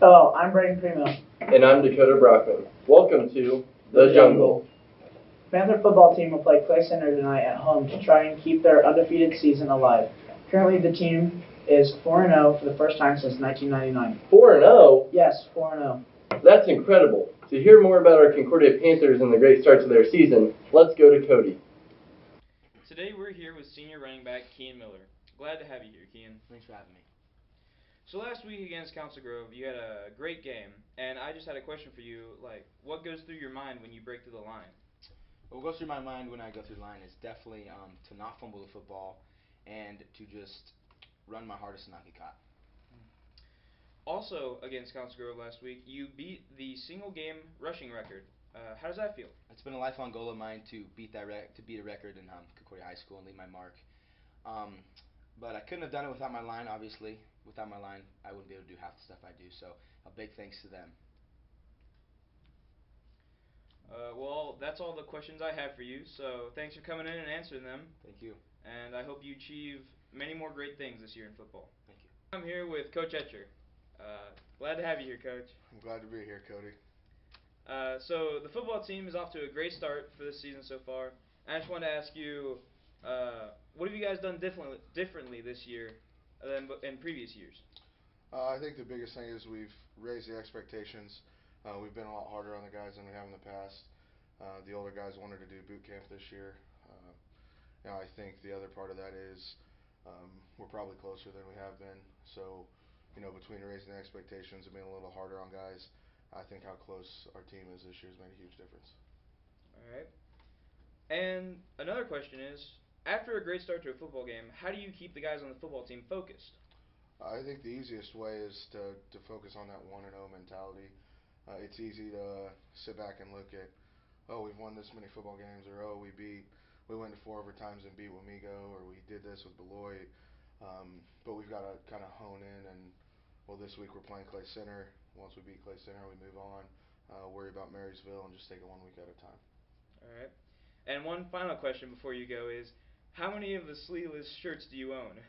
Hello, I'm Braden Primo. And I'm Dakota Brockman. Welcome to The Jungle. Panther football team will play Clay Center tonight at home to try and keep their undefeated season alive. Currently, the team is 4-0 for the first time since 1999. 4-0? Yes, 4-0. That's incredible. To hear more about our Concordia Panthers and the great start to their season, let's go to Cody. Today we're here with senior running back Kean Miller. Glad to have you here, Kean. Thanks for having me. So last week against Council Grove, you had a great game, and I just had a question for you. What goes through your mind when you break through the line? What goes through my mind when I go through the line is definitely to not fumble the football and to just run my hardest and not get caught. Also against Council Grove last week, you beat the single game rushing record. How does that feel? It's been a lifelong goal of mine to beat a record in Concordia High School and leave my mark. But I couldn't have done it without my line, obviously. Without my line, I wouldn't be able to do half the stuff I do, so a big thanks to them. Well, that's all the questions I have for you, so thanks for coming in and answering them. Thank you. And I hope you achieve many more great things this year in football. Thank you. I'm here with Coach Etcher. Glad to have you here, Coach. I'm glad to be here, Cody. So the football team is off to a great start for this season so far. I just wanted to ask you, what have you guys done differently this year than in previous years? I think the biggest thing is we've raised the expectations. We've been a lot harder on the guys than we have in the past. The older guys wanted to do boot camp this year. Now I think the other part of that is we're probably closer than we have been. So, between raising the expectations and being a little harder on guys, I think how close our team is this year has made a huge difference. All right. And another question is, after a great start to a football game, how do you keep the guys on the football team focused? I think the easiest way is to focus on that 1-0 mentality. It's easy to sit back and look at, we've won this many football games, or we went to 4 overtimes and beat Wamego, or we did this with Beloit. But we've got to kind of hone in and, this week we're playing Clay Center. Once we beat Clay Center, we move on, worry about Marysville, and just take it 1 week at a time. All right. And one final question before you go is, how many of the sleeveless shirts do you own?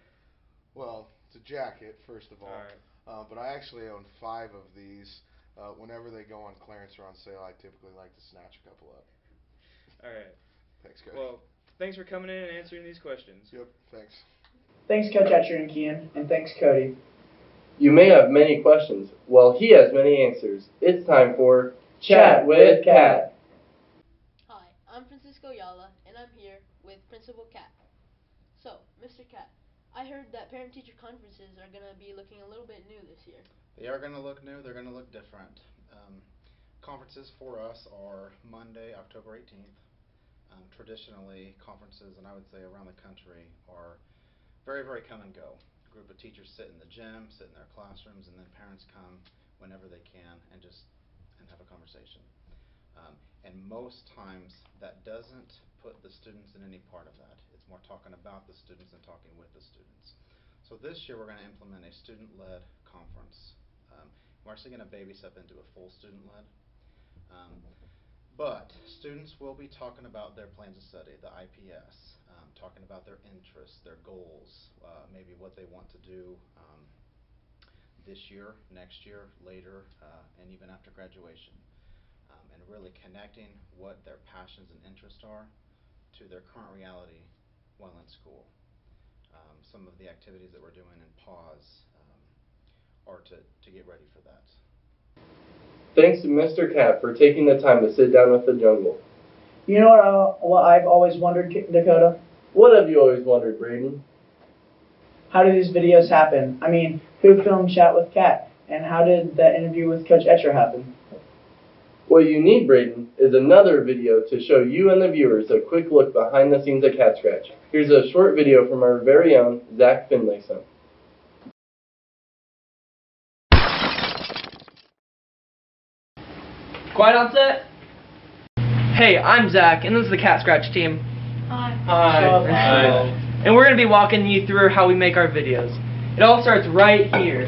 Well, it's a jacket, first of all. Right. But I actually own 5 of these. Whenever they go on clearance or on sale, I typically like to snatch a couple up. All right. Thanks, Cody. Well, thanks for coming in and answering these questions. Yep, thanks. Thanks, Coach Etcher and Kean, and thanks, Cody. You may have many questions. Well, he has many answers. It's time for Chat with Kat. Hi, I'm Francisco Yala, and I'm here with Principal Kat. So, Mr. Kat, I heard that parent-teacher conferences are going to be looking a little bit new this year. They are going to look new. They're going to look different. Conferences for us are Monday, October 18th. Traditionally, conferences, and I would say around the country, are very, very come and go. A group of teachers sit in the gym, sit in their classrooms, and then parents come whenever they can and have a conversation. And most times that doesn't put the students in any part of that. It's more talking about the students and talking with the students. So this year we're going to implement a student-led conference. We're actually going to baby step into a full student-led. But students will be talking about their plans of study, the IPS, talking about their interests, their goals, maybe what they want to do this year, next year, later, and even after graduation. And really connecting what their passions and interests are to their current reality while in school. Some of the activities that we're doing in pause are to get ready for that. Thanks to Mr. Kat for taking the time to sit down with the jungle. You know what I've always wondered, Dakota? What have you always wondered, Braden? How do these videos happen? I mean, who filmed Chat with Kat? And how did that interview with Coach Etcher happen? What you need, Braden, is another video to show you and the viewers a quick look behind the scenes at Cat Scratch. Here's a short video from our very own Zach Finlayson. Quiet on set. Hey, I'm Zach, and this is the Cat Scratch team. Hi. Hi. And we're going to be walking you through how we make our videos. It all starts right here.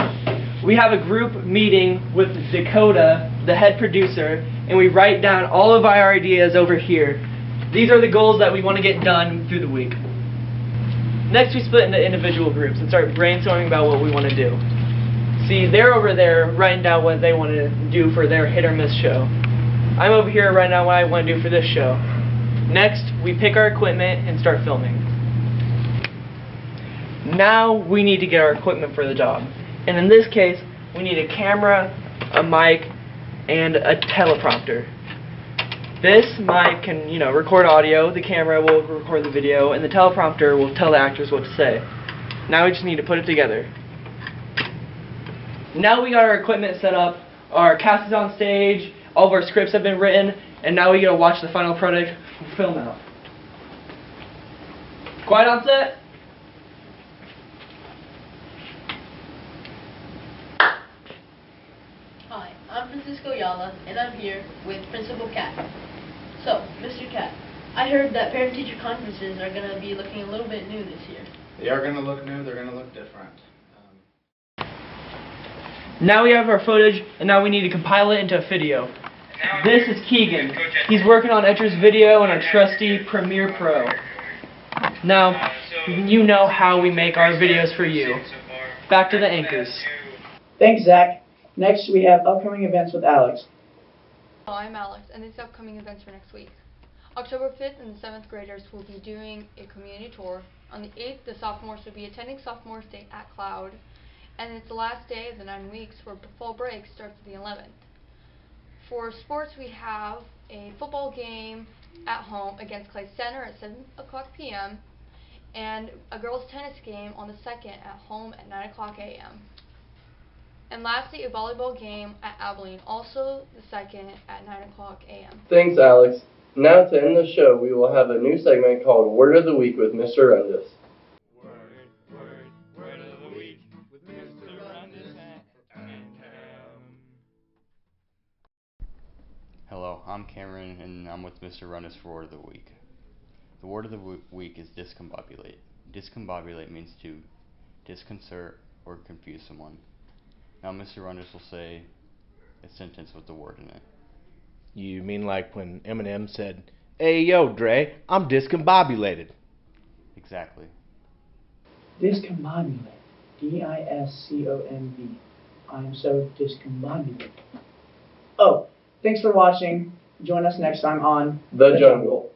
We have a group meeting with Dakota, the head producer, and we write down all of our ideas over here. These are the goals that we want to get done through the week. Next, we split into individual groups and start brainstorming about what we want to do. See, they're over there writing down what they want to do for their hit or miss show. I'm over here writing down what I want to do for this show. Next, we pick our equipment and start filming. Now we need to get our equipment for the job. And in this case, we need a camera, a mic, and a teleprompter. This mic can, record audio, the camera will record the video, and the teleprompter will tell the actors what to say. Now we just need to put it together. Now we got our equipment set up, our cast is on stage, all of our scripts have been written, and now we get to watch the final product film out. Quiet on set. Hi, I'm Francisco Yala, and I'm here with Principal Cat. So, Mr. Cat, I heard that parent-teacher conferences are going to be looking a little bit new this year. They are going to look new. They're going to look different. Now we have our footage, and now we need to compile it into a video. This is Keegan. He's working on Etcher's video on our trusty Premiere Pro. Now, you know how we make our videos for you. Back to the anchors. Thanks, Zach. Next, we have upcoming events with Alex. Hello, I'm Alex, and these are upcoming events for next week. October 5th, and the 7th graders will be doing a community tour. On the 8th, the sophomores will be attending Sophomore Day at Cloud. And it's the last day of the 9 weeks where fall break starts the 11th. For sports, we have a football game at home against Clay Center at 7 o'clock p.m. and a girls' tennis game on the 2nd at home at 9 o'clock a.m. And lastly, a volleyball game at Abilene, also the 2nd at 9 o'clock a.m. Thanks, Alex. Now to end the show, we will have a new segment called Word of the Week with Mr. Rundis. Hello, I'm Cameron, and I'm with Mr. Rundis for Word of the Week. The word of the week is discombobulate. Discombobulate means to disconcert or confuse someone. Now Mr. Rundis will say a sentence with the word in it. You mean like when Eminem said, "Hey yo, Dre, I'm discombobulated." Exactly. Discombobulate. D-I-S-C-O-M-B. I'm so discombobulated. Oh, thanks for watching. Join us next time on The Jungle.